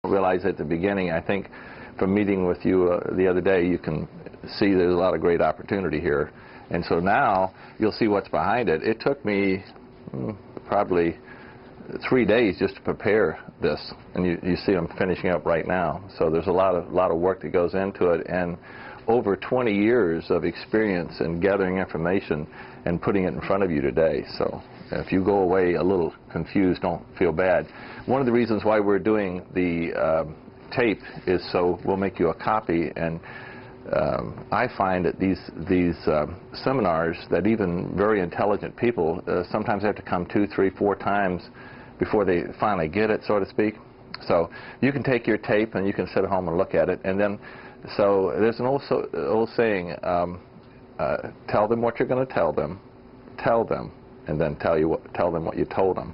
realize at the beginning, I think from meeting with you the other day, you can see there's a lot of great opportunity here. And so now you'll see what's behind it. It took me probably 3 days just to prepare this, and you see I'm finishing up right now. So there's a lot of work that goes into it, and over 20 years of experience in gathering information and putting it in front of you today. So if you go away a little confused, don't feel bad. One of the reasons why we're doing the tape is so we'll make you a copy, and I find that these seminars that even very intelligent people sometimes have to come 2, 3, 4 times before they finally get it, so to speak. So you can take your tape and you can sit at home and look at it, and then so there's an old saying, tell them what you're going to tell them, and then tell them what you told them.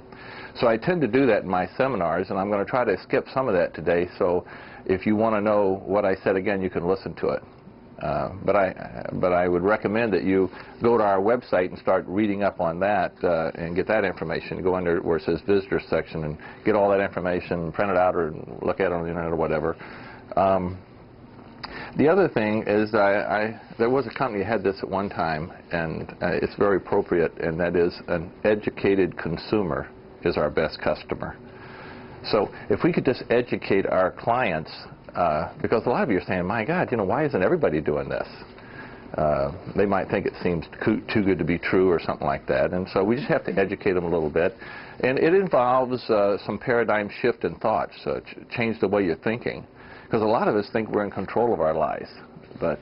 So I tend to do that in my seminars, and I'm going to try to skip some of that today, so if you want to know what I said again, you can listen to it. But I would recommend that you go to our website and start reading up on that and get that information. Go under where it says Visitor section and get all that information, print it out or look at it on the internet or whatever. The other thing is there was a company that had this at one time, and it's very appropriate, and that is an educated consumer is our best customer. So if we could just educate our clients, because a lot of you are saying, my God, you know, why isn't everybody doing this? They might think it seems too good to be true or something like that, and so we just have to educate them a little bit. And it involves some paradigm shift in thoughts, change the way you're thinking. Because a lot of us think we're in control of our lives, but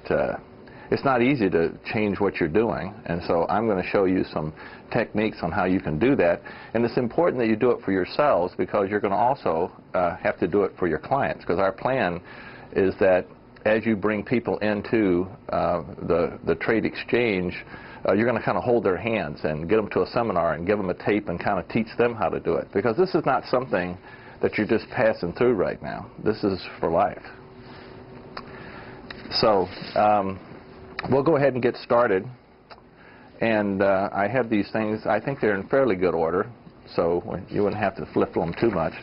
it's not easy to change what you're doing, and so I'm going to show you some techniques on how you can do that. And it's important that you do it for yourselves, because you're going to also have to do it for your clients, because our plan is that as you bring people into the trade exchange, you're going to kind of hold their hands and get them to a seminar and give them a tape and kind of teach them how to do it, because this is not something that you're just passing through right now. This is for life. So we'll go ahead and get started. And I have these things. I think they're in fairly good order, so you wouldn't have to flip them too much.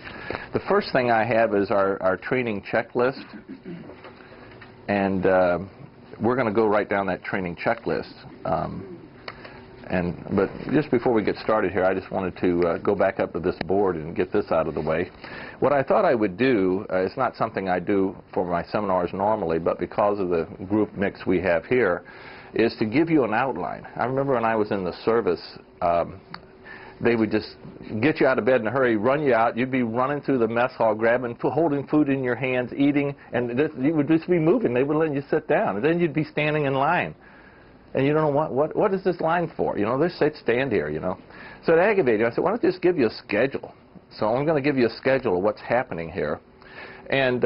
The first thing I have is our training checklist. And we're going to go right down that training checklist. But just before we get started here, I just wanted to go back up to this board and get this out of the way. What I thought I would do, it's not something I do for my seminars normally, but because of the group mix we have here, is to give you an outline. I remember when I was in the service, they would just get you out of bed in a hurry, run you out. You'd be running through the mess hall, holding food in your hands, eating, and you would just be moving. They would let you sit down, and then you'd be standing in line. And you don't know what is this line for? You know, they say stand here, you know. So it aggravated me. I said, why don't I just give you a schedule? So I'm going to give you a schedule of what's happening here. And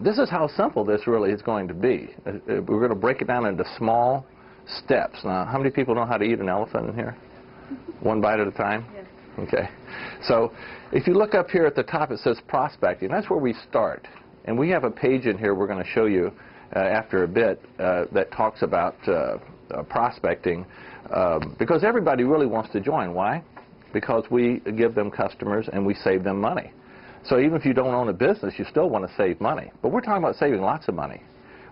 this is how simple this really is going to be. We're going to break it down into small steps. Now, how many people know how to eat an elephant in here? One bite at a time? Yes. Okay. So if you look up here at the top, it says prospecting. That's where we start. And we have a page in here we're going to show you after a bit that talks about prospecting, because everybody really wants to join. Why? Because we give them customers and we save them money. So even if you don't own a business, you still want to save money. But we're talking about saving lots of money.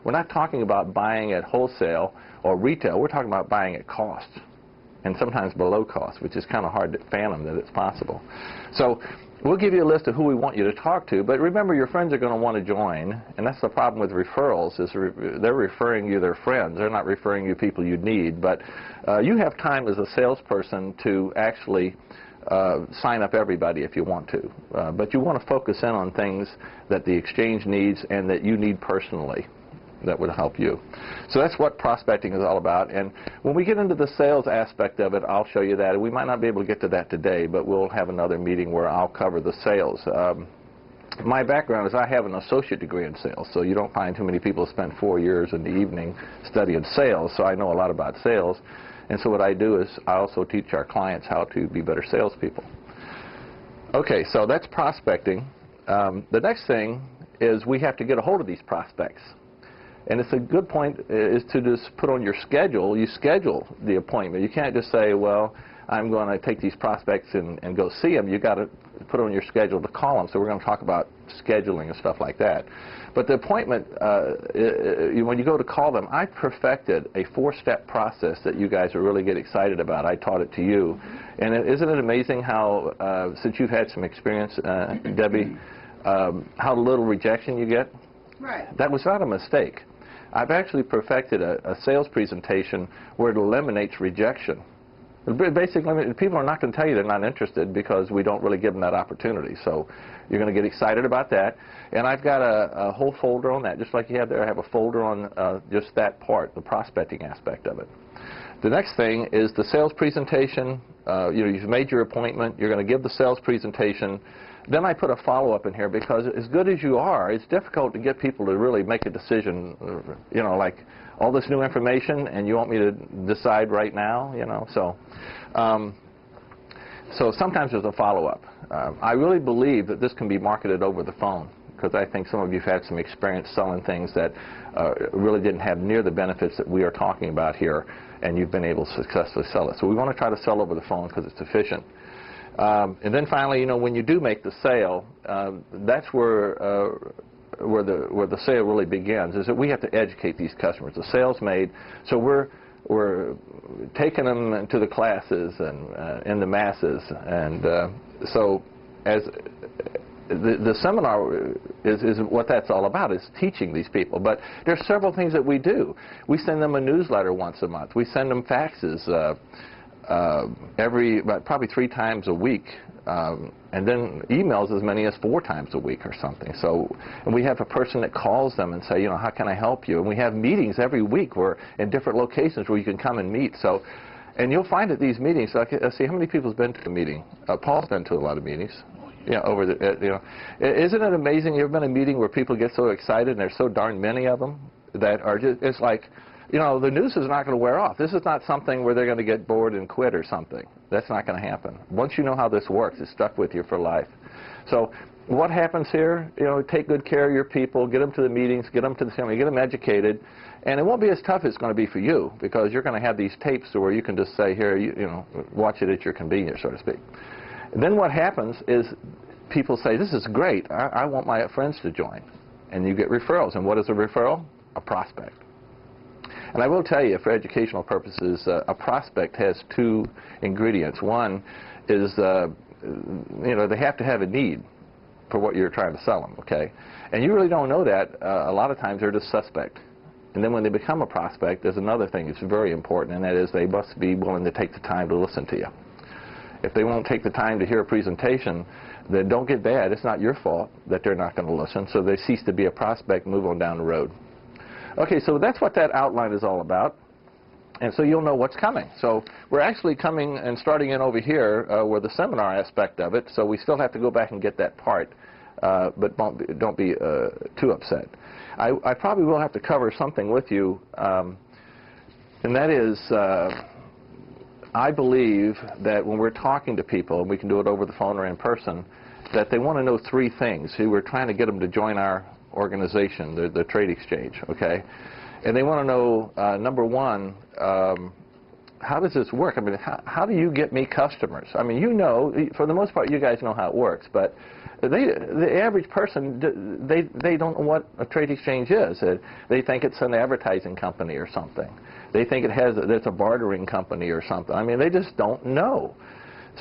We're not talking about buying at wholesale or retail. We're talking about buying at cost, and sometimes below cost, which is kind of hard to fathom that it's possible. So we'll give you a list of who we want you to talk to, but remember, your friends are going to want to join, and that's the problem with referrals, is they're referring you their friends. They're not referring you people you need, but you have time as a salesperson to actually sign up everybody if you want to, but you want to focus in on things that the exchange needs and that you need personally that would help you. So that's what prospecting is all about. And when we get into the sales aspect of it, I'll show you that. We might not be able to get to that today, but we'll have another meeting where I'll cover the sales. My background is I have an associate degree in sales, so you don't find too many people spend 4 years in the evening studying sales, so I know a lot about sales. And so what I do is I also teach our clients how to be better salespeople. Okay, so that's prospecting. The next thing is we have to get a hold of these prospects. And it's a good point is to just put on your schedule. You schedule the appointment. You can't just say, well, I'm going to take these prospects and go see them, you got to put on your schedule to call them. So we're going to talk about scheduling and stuff like that. But the appointment, when you go to call them, I perfected a 4-step process that you guys will really get excited about. I taught it to you. And isn't it amazing how, since you've had some experience, Debbie, how little rejection you get? Right. That was not a mistake. I've actually perfected a sales presentation where it eliminates rejection. Basically, people are not going to tell you they're not interested because we don't really give them that opportunity. So you're going to get excited about that. And I've got a whole folder on that. Just like you have there, I have a folder on just that part, the prospecting aspect of it. The next thing is the sales presentation. You've made your appointment. You're going to give the sales presentation. Then I put a follow-up in here because as good as you are, it's difficult to get people to really make a decision, like all this new information and you want me to decide right now, So sometimes there's a follow-up. I really believe that this can be marketed over the phone because I think some of you have had some experience selling things that really didn't have near the benefits that we are talking about here, and you've been able to successfully sell it. So we want to try to sell over the phone because it's efficient. And then finally, when you do make the sale, that's where the sale really begins, is that we have to educate these customers. The sale's made, so we're taking them to the classes and in the masses. And so as the seminar is what that's all about, is teaching these people. But there's several things that we do. We send them a newsletter once a month. We send them faxes probably 3 times a week, and then emails as many as 4 times a week or something. So, and we have a person that calls them and say, how can I help you? And we have meetings every week in different locations where you can come and meet. So, and you'll find at these meetings, let's see, how many people's been to the meeting? Paul's been to a lot of meetings. Isn't it amazing? You ever been in a meeting where people get so excited and there's so darn many of them that are just, it's like, the news is not going to wear off. This is not something where they're going to get bored and quit or something. That's not going to happen. Once you know how this works, it's stuck with you for life. So what happens here? Take good care of your people, get them to the meetings, get them to the seminar, get them educated, and it won't be as tough as it's going to be for you because you're going to have these tapes where you can just say, here, watch it at your convenience, so to speak. And then what happens is people say, this is great. I want my friends to join. And you get referrals. And what is a referral? A prospect. And I will tell you, for educational purposes, a prospect has 2 ingredients. One is, they have to have a need for what you're trying to sell them, okay? And you really don't know that. A lot of times they're just suspect. And then when they become a prospect, there's another thing that's very important, and that is they must be willing to take the time to listen to you. If they won't take the time to hear a presentation, then don't get bad. It's not your fault that they're not going to listen. So they cease to be a prospect and move on down the road. Okay, so that's what that outline is all about. And so you'll know what's coming. So we're actually coming and starting in over here where the seminar aspect of it. So we still have to go back and get that part. But don't be too upset. I probably will have to cover something with you. And that is, I believe that when we're talking to people, and we can do it over the phone or in person, that they want to know 3 things. See, we're trying to get them to join our organization, the trade exchange, okay? And they want to know, number 1, how does this work? I mean, how do you get me customers? I mean, for the most part, you guys know how it works, but the average person, they don't know what a trade exchange is. They think it's an advertising company or something. They think it's a bartering company or something. I mean, they just don't know.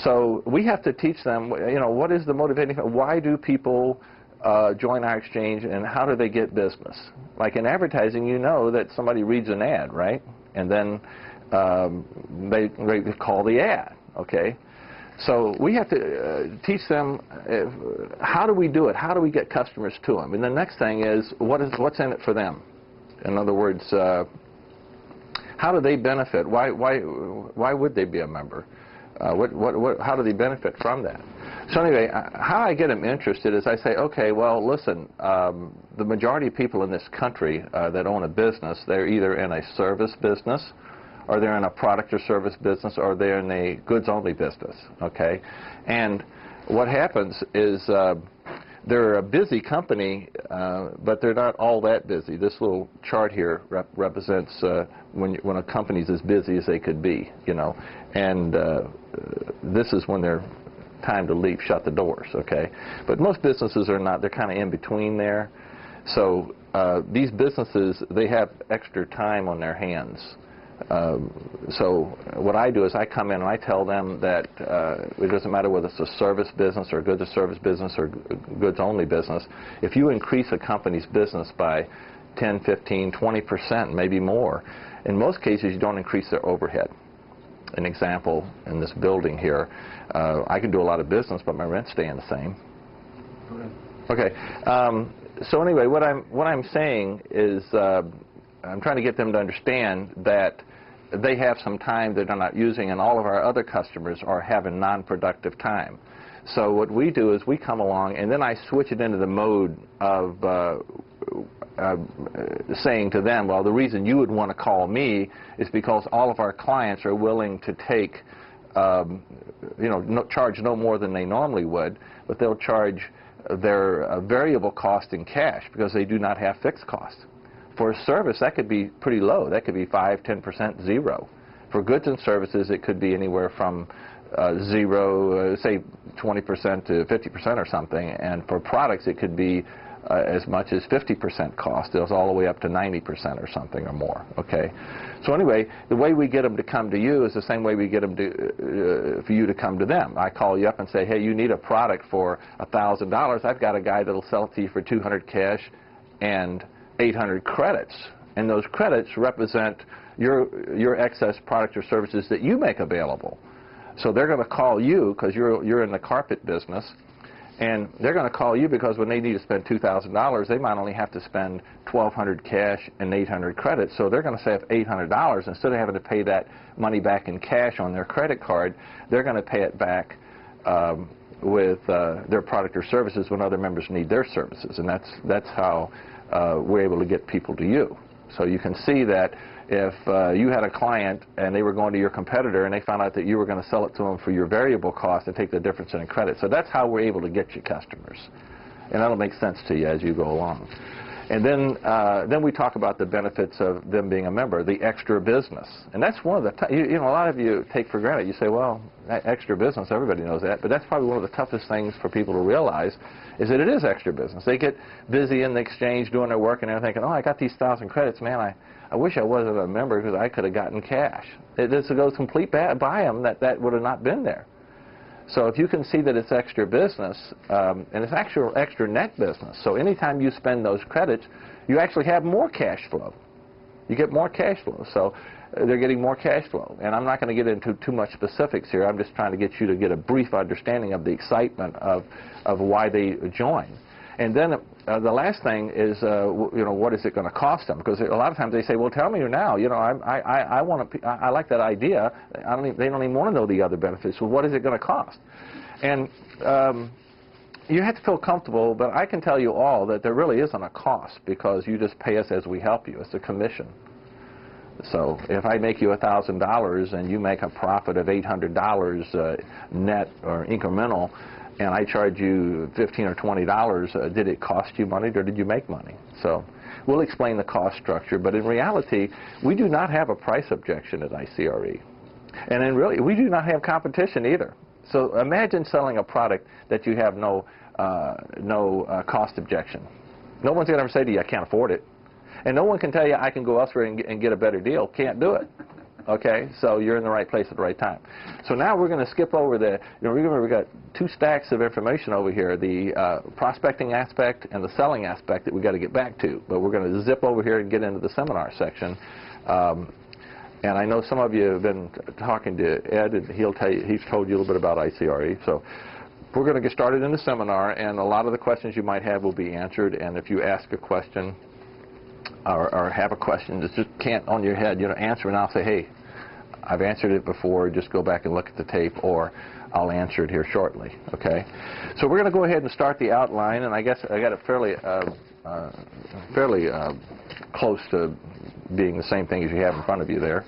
So we have to teach them, what is the motivating, why do people join our exchange, and how do they get business? Like in advertising, that somebody reads an ad, right? And then they call the ad, okay? So we have to teach them how do we do it? How do we get customers to them? And the next thing is what's in it for them? In other words, how do they benefit? Why would they be a member? How do they benefit from that? So anyway, how I get them interested is I say, okay, well, listen, the majority of people in this country that own a business, they're either in a service business, or they're in a product or service business, or they're in a goods-only business, okay? And what happens is they're a busy company, but they're not all that busy. This little chart here represents when a company's as busy as they could be, you know, and this is when they're time to leave, shut the doors, okay? But most businesses are not. They're kind of in between there. So these businesses, they have extra time on their hands. So what I do is I come in and I tell them that it doesn't matter whether it's a service business or goods or service business or goods only business. If you increase a company's business by 10, 15, 20%, maybe more, in most cases you don't increase their overhead. An example in this building here, I can do a lot of business, but my rent's staying the same. Okay. So anyway, what I'm saying is I'm trying to get them to understand that they have some time that they're not using, and all of our other customers are having non-productive time. So what we do is we come along, and then I switch it into the mode of saying to them, well, the reason you would want to call me is because all of our clients are willing to take, charge no more than they normally would, but they'll charge their variable cost in cash because they do not have fixed costs. For a service, that could be pretty low. That could be 5, 10%, 0. For goods and services, it could be anywhere from 0, say 20% to 50% or something. And for products, it could be as much as 50% cost. It goes all the way up to 90% or something or more. Okay. So anyway, the way we get them to come to you is the same way we get them to, for you to come to them. I call you up and say, hey, you need a product for $1,000. I've got a guy that'll sell it to you for 200 cash and 800 credits, and those credits represent your excess product or services that you make available. So they're going to call you because you're in the carpet business, and they're going to call you because when they need to spend $2,000, they might only have to spend 1,200 cash and 800 credits. So they're going to save $800 instead of having to pay that money back in cash on their credit card. They're going to pay it back with their product or services when other members need their services, and that's how we're able to get people to you. So you can see that if you had a client and they were going to your competitor and they found out that you were going to sell it to them for your variable cost and take the difference in credit. So that's how we're able to get you customers. And that'll make sense to you as you go along. And then we talk about the benefits of them being a member, the extra business. And that's one of the, a lot of you take for granted. You say, well, extra business, everybody knows that. But that's probably one of the toughest things for people to realize is that it is extra business. They get busy in the exchange doing their work and they're thinking, oh, I got these 1,000 credits. Man, I wish I wasn't a member because I could have gotten cash. It just goes complete by them that would have not been there. So if you can see that it's extra business, and it's actual extra net business, so anytime you spend those credits, you actually have more cash flow. You get more cash flow. So they're getting more cash flow. And I'm not going to get into too much specifics here. I'm just trying to get you to get a brief understanding of the excitement of why they join. And then the last thing is, what is it going to cost them? Because a lot of times they say, well, tell me now. I like that idea. They don't even want to know the other benefits. So what is it going to cost? And you have to feel comfortable, but I can tell you all that there really isn't a cost because you just pay us as we help you. It's a commission. So if I make you $1,000 and you make a profit of $800 net or incremental, and I charge you $15 or $20, did it cost you money or did you make money? So we'll explain the cost structure, but in reality, we do not have a price objection at ICRE. And then really, we do not have competition either. So imagine selling a product that you have no cost objection. No one's going to ever say to you, I can't afford it. And no one can tell you, I can go elsewhere and get a better deal. Can't do it. Okay, so you're in the right place at the right time. So now we're going to skip over remember we've got 2 stacks of information over here, the prospecting aspect and the selling aspect that we've got to get back to. But we're going to zip over here and get into the seminar section. And I know some of you have been talking to Ed, and he's told you a little bit about ICRE. So we're going to get started in the seminar, and a lot of the questions you might have will be answered. And if you ask a question or have a question that just can't on your head, answer, and I'll say, hey, I've answered it before, just go back and look at the tape, or I'll answer it here shortly, okay? So we're going to go ahead and start the outline, and I guess I got it fairly close to being the same thing as you have in front of you there.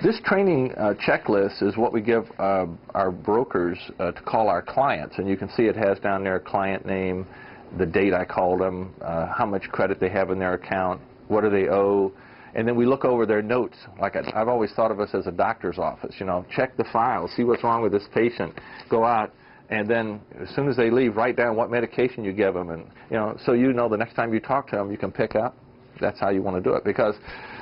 This training checklist is what we give our brokers to call our clients. And you can see it has down there client name, the date I called them, how much credit they have in their account, what do they owe. And then we look over their notes. Like I've always thought of us as a doctor's office. You know, check the file, see what's wrong with this patient, go out, and then as soon as they leave, write down what medication you give them. And, you know, so you know the next time you talk to them, you can pick up. That's how you want to do it. Because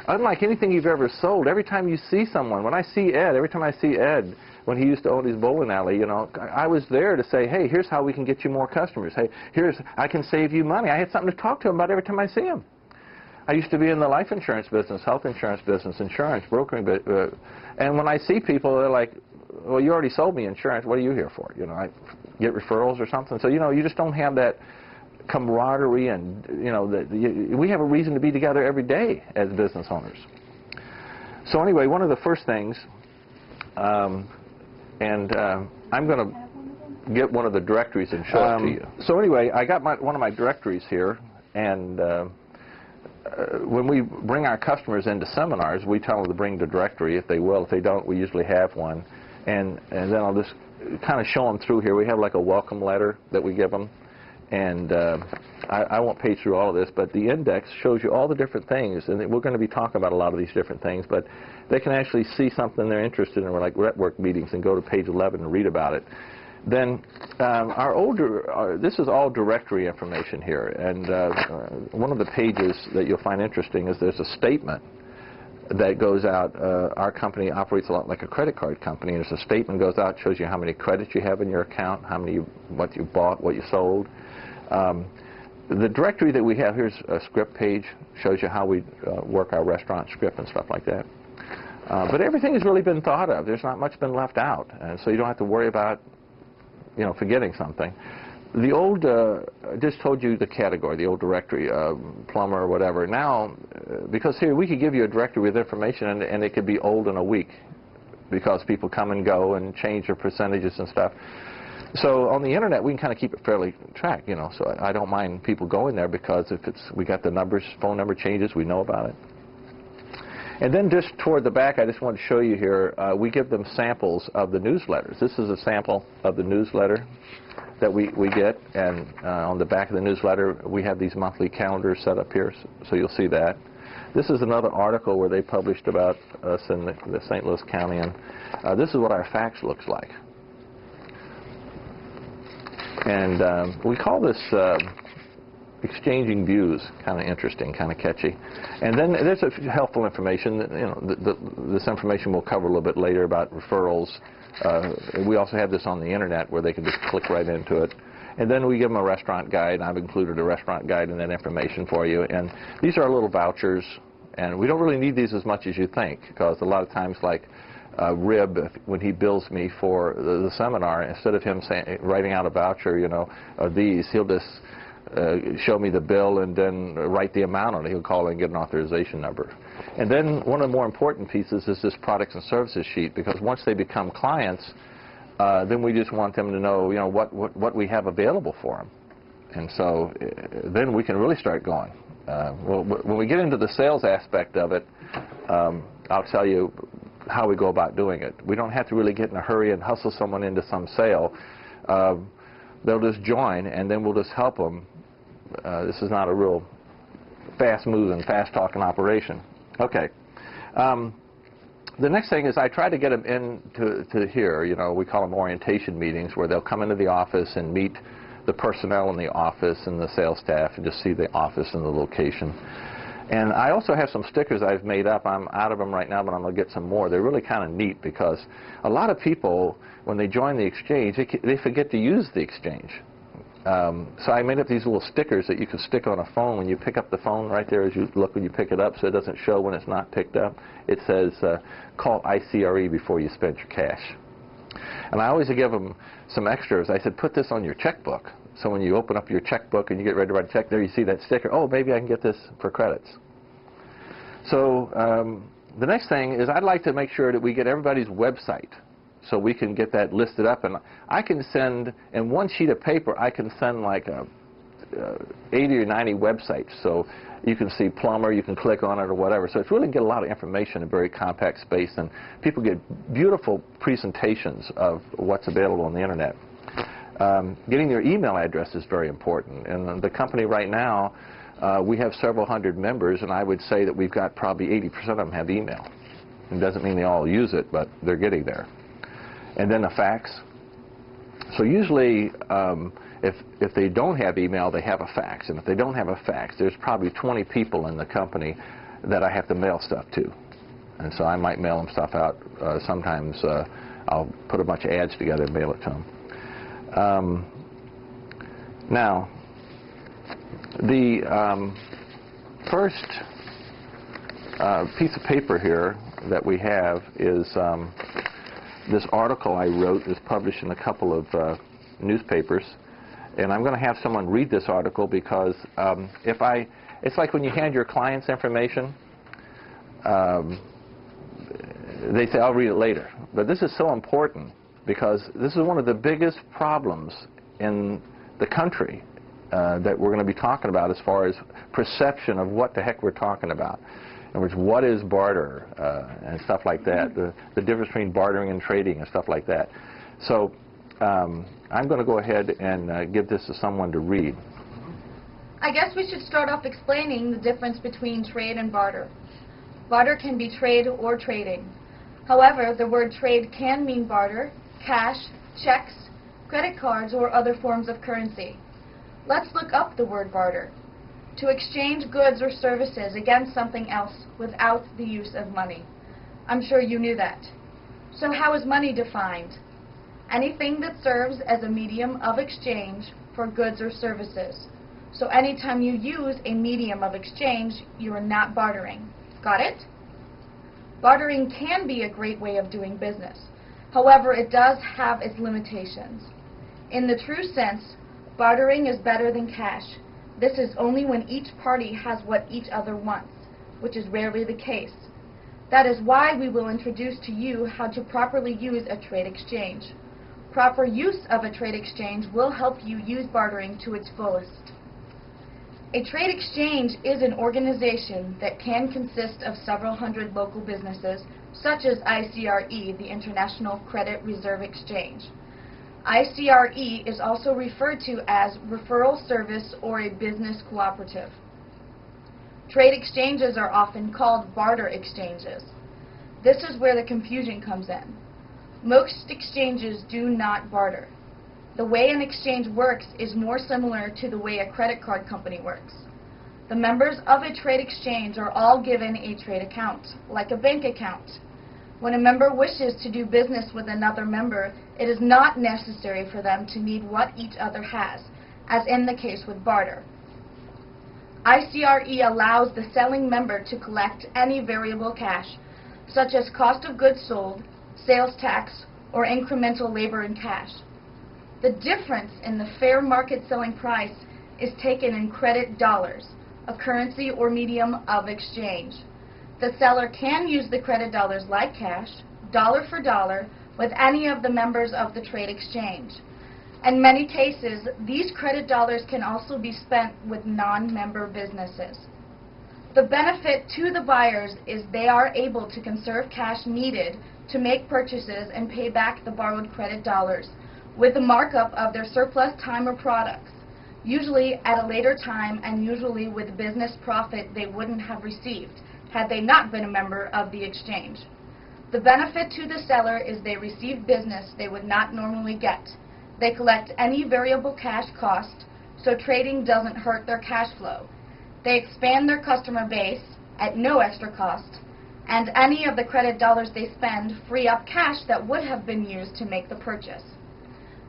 unlike anything you've ever sold, every time you see someone, when I see Ed, every time I see Ed, when he used to own his bowling alley, you know, I was there to say, hey, here's how we can get you more customers. Hey, I can save you money. I had something to talk to him about every time I see him. I used to be in the life insurance business, health insurance business, insurance, brokering, and when I see people, they're like, well, you already sold me insurance. What are you here for? You know, I get referrals or something. So, you know, you just don't have that camaraderie, and, you know, we have a reason to be together every day as business owners. So anyway, one of the first things, I'm going to get one of the directories and show it to you. So anyway, I got one of my directories here, and when we bring our customers into seminars, we tell them to bring the directory if they will. If they don't, we usually have one. And then I'll just kind of show them through here. We have like a welcome letter that we give them. And I won't page through all of this, but the index shows you all the different things. And we're going to be talking about a lot of these different things. But they can actually see something they're interested in, like network meetings, and go to page 11 and read about it. Then this is all directory information here. And one of the pages that you'll find interesting is there's a statement that goes out. Our company operates a lot like a credit card company. There's a statement goes out, shows you how many credits you have in your account, what you bought, what you sold. The directory that we have, here's a script page, shows you how we work our restaurant script and stuff like that. But everything has really been thought of. There's not much been left out, and so you don't have to worry about, you know, forgetting something. The old, I just told you the category, the old directory, plumber or whatever. Now, because here we could give you a directory with information, and it could be old in a week because people come and go and change their percentages and stuff. So on the internet, we can kind of keep it fairly tracked, you know. So I don't mind people going there, because if we got the numbers, phone number changes, we know about it. And then just toward the back, I just want to show you here, we give them samples of the newsletters. This is a sample of the newsletter that we get, and on the back of the newsletter, we have these monthly calendars set up here, so you'll see that. This is another article where they published about us in the St. Louis County, and this is what our fax looks like. And we call this exchanging views, kind of interesting, kind of catchy. And then there's a helpful information. You know, this information we'll cover a little bit later about referrals. We also have this on the internet where they can just click right into it. And then we give them a restaurant guide. I've included a restaurant guide in that information for you. And these are little vouchers, and we don't really need these as much as you think, because a lot of times, like Rib, when he bills me for the seminar, instead of him writing out a voucher, you know, of these, he'll just show me the bill and then write the amount on it. He'll call and get an authorization number. And then one of the more important pieces is this products and services sheet, because once they become clients, then we just want them to know, you know, what we have available for them. And so then we can really start going. Well, when we get into the sales aspect of it, I'll tell you how we go about doing it. We don't have to really get in a hurry and hustle someone into some sale. They'll just join, and then we'll just help them. This is not a real fast-moving, fast-talking operation. Okay. The next thing is I try to get them into here. You know, we call them orientation meetings, where they'll come into the office and meet the personnel in the office and the sales staff and just see the office and the location. And I also have some stickers I've made up. I'm out of them right now, but I'm going to get some more. They're really kind of neat, because a lot of people, when they join the exchange, they forget to use the exchange. So I made up these little stickers that you can stick on a phone when you pick up the phone. Right there as you look when you pick it up, so it doesn't show when it's not picked up. It says, call ICRE before you spend your cash. And I always give them some extras. I said, put this on your checkbook. So when you open up your checkbook and you get ready to write a check, there you see that sticker. Oh, maybe I can get this for credits. So the next thing is I'd like to make sure that we get everybody's website, so we can get that listed up. And I can send, in one sheet of paper, I can send like 80 or 90 websites. So you can see plumber, you can click on it or whatever. So it's really get a lot of information in a very compact space, and people get beautiful presentations of what's available on the internet. Getting your email address is very important. And the company right now, we have several hundred members, and I would say that we've got probably 80% of them have email. It doesn't mean they all use it, but they're getting there. And then a fax. So usually, if they don't have email, they have a fax. And if they don't have a fax, there's probably 20 people in the company that I have to mail stuff to. And so I might mail them stuff out. Sometimes I'll put a bunch of ads together and mail it to them. Now, the first piece of paper here that we have is this article I wrote. Is published in a couple of newspapers, and I'm going to have someone read this article because it's like when you hand your clients information, they say, I'll read it later. But this is so important because this is one of the biggest problems in the country that we're going to be talking about as far as perception of what the heck we're talking about. In other words, what is barter and stuff like that, the difference between bartering and trading and stuff like that. So I'm going to go ahead and give this to someone to read. I guess we should start off explaining the difference between trade and barter. Barter can be trade or trading. However, the word trade can mean barter, cash, checks, credit cards, or other forms of currency. Let's look up the word barter. To exchange goods or services against something else without the use of money. I'm sure you knew that. So how is money defined? Anything that serves as a medium of exchange for goods or services. So anytime you use a medium of exchange, you are not bartering. Got it? Bartering can be a great way of doing business. However, it does have its limitations. In the true sense, bartering is better than cash. This is only when each party has what each other wants, which is rarely the case. That is why we will introduce to you how to properly use a trade exchange. Proper use of a trade exchange will help you use bartering to its fullest. A trade exchange is an organization that can consist of several hundred local businesses, such as ICRE, the International Credit Reserve Exchange. ICRE is also referred to as referral service or a business cooperative. Trade exchanges are often called barter exchanges. This is where the confusion comes in. Most exchanges do not barter. The way an exchange works is more similar to the way a credit card company works. The members of a trade exchange are all given a trade account, like a bank account. When a member wishes to do business with another member, it is not necessary for them to need what each other has, as in the case with barter. ICRE allows the selling member to collect any variable cash, such as cost of goods sold, sales tax, or incremental labor in cash. The difference in the fair market selling price is taken in credit dollars, a currency or medium of exchange. The seller can use the credit dollars like cash, dollar for dollar, with any of the members of the trade exchange. In many cases, these credit dollars can also be spent with non-member businesses. The benefit to the buyers is they are able to conserve cash needed to make purchases and pay back the borrowed credit dollars with the markup of their surplus time or products, usually at a later time and usually with business profit they wouldn't have received had they not been a member of the exchange. The benefit to the seller is they receive business they would not normally get. They collect any variable cash cost, so trading doesn't hurt their cash flow. They expand their customer base at no extra cost, and any of the credit dollars they spend free up cash that would have been used to make the purchase.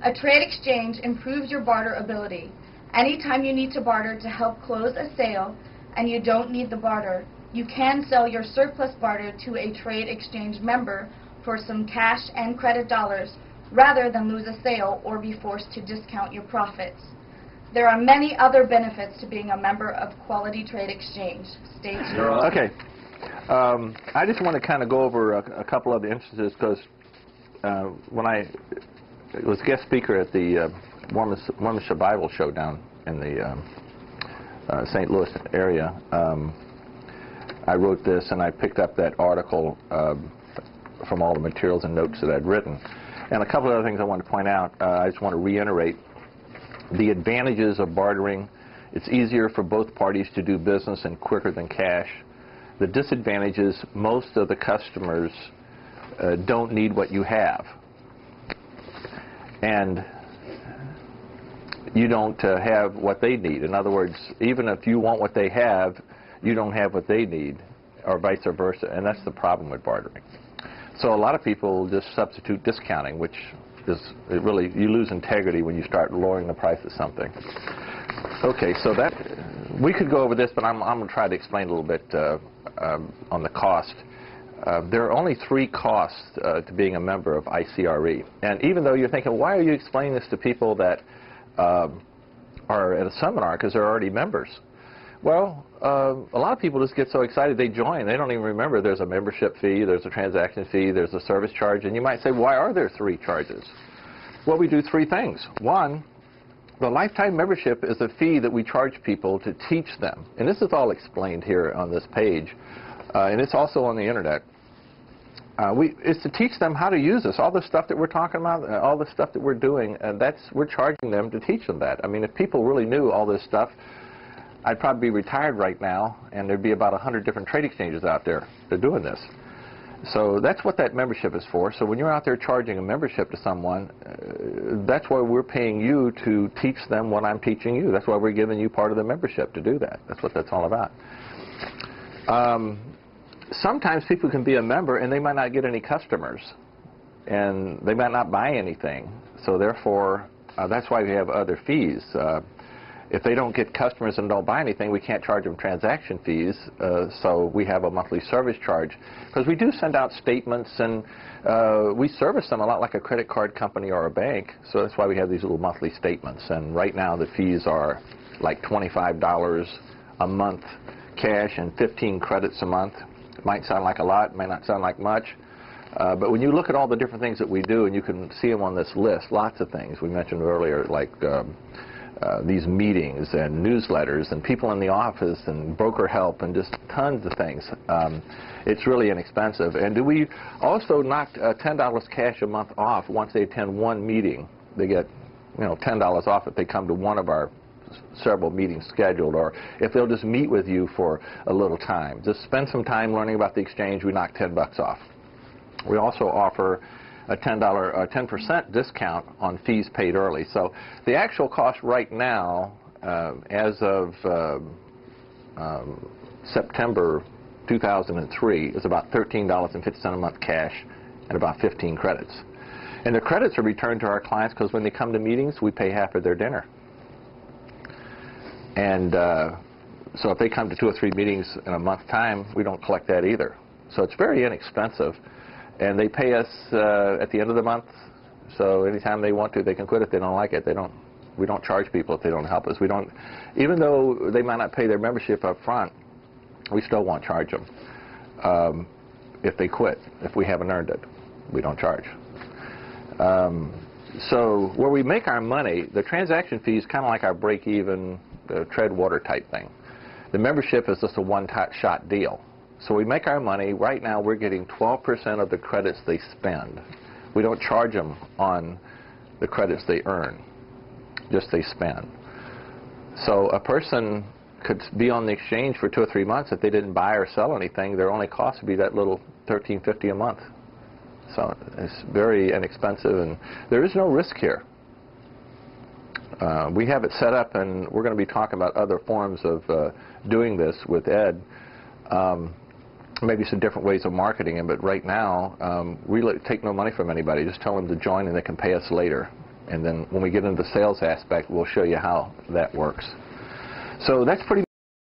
A trade exchange improves your barter ability. Anytime you need to barter to help close a sale and you don't need the barter, you can sell your surplus barter to a trade exchange member for some cash and credit dollars rather than lose a sale or be forced to discount your profits. There are many other benefits to being a member of Quality Trade Exchange. Stay tuned. Okay. I just want to kind of go over a couple of the instances because when I was guest speaker at the Mormon Bible show down in the St. Louis area. I wrote this, and I picked up that article from all the materials and notes that I'd written. And a couple of other things I want to point out. I just want to reiterate the advantages of bartering. It's easier for both parties to do business and quicker than cash. The disadvantages, most of the customers don't need what you have. And you don't have what they need. In other words, even if you want what they have, you don't have what they need, or vice versa. And that's the problem with bartering. So a lot of people just substitute discounting, which is really, you lose integrity when you start lowering the price of something. Okay, so that, we could go over this, but I'm going to try to explain a little bit on the cost. There are only 3 costs to being a member of ICRE. And even though you're thinking, why are you explaining this to people that are at a seminar, because they're already members? Well, a lot of people just get so excited they join. They don't even remember there's a membership fee, there's a transaction fee, there's a service charge. And you might say, why are there 3 charges? Well, we do 3 things. One, the lifetime membership is a fee that we charge people to teach them. And this is all explained here on this page. And it's also on the internet. It's to teach them how to use this. All the stuff that we're talking about, all the stuff that we're doing, we're charging them to teach them that. I mean, if people really knew all this stuff, I'd probably be retired right now, and there'd be about 100 different trade exchanges out there that are doing this. So that's what that membership is for. So when you're out there charging a membership to someone, that's why we're paying you to teach them what I'm teaching you. That's why we're giving you part of the membership to do that. That's what that's all about. Sometimes people can be a member and they might not get any customers, and they might not buy anything. So therefore, that's why we have other fees. If they don't get customers and don't buy anything, we can't charge them transaction fees, so we have a monthly service charge. Because we do send out statements, and we service them a lot like a credit card company or a bank, so that's why we have these little monthly statements. And right now the fees are like $25 a month cash and 15 credits a month. It might sound like a lot, it might not sound like much. But when you look at all the different things that we do, and you can see them on this list, lots of things we mentioned earlier, like these meetings and newsletters and people in the office and broker help and just tons of things. It's really inexpensive. And we also knock $10 cash a month off once they attend one meeting. They get, $10 off if they come to one of our several meetings scheduled, or if they'll just meet with you for a little time. Just spend some time learning about the exchange, we knock $10 off. We also offer a 10% discount on fees paid early. So the actual cost right now, as of September 2003, is about $13.50 a month cash and about 15 credits. And the credits are returned to our clients because when they come to meetings, we pay half of their dinner. And so if they come to 2 or 3 meetings in a month's time, we don't collect that either. So it's very inexpensive. And they pay us at the end of the month. So anytime they want to, they can quit if they don't like it. We don't charge people if they don't help us. Even though they might not pay their membership up front, we still won't charge them if they quit. If we haven't earned it, we don't charge. So where we make our money, the transaction fee is kind of like our break-even, tread water type thing. The membership is just a one-shot deal. So we make our money. Right now we're getting 12% of the credits they spend. We don't charge them on the credits they earn, just they spend. So a person could be on the exchange for 2 or 3 months. If they didn't buy or sell anything, their only cost would be that little $13.50 a month. So it's very inexpensive, and there is no risk here. We have it set up, and we're going to be talking about other forms of doing this with Ed. Maybe some different ways of marketing it, but right now we take no money from anybody. Just tell them to join and they can pay us later. And then when we get into the sales aspect, we'll show you how that works. So that's pretty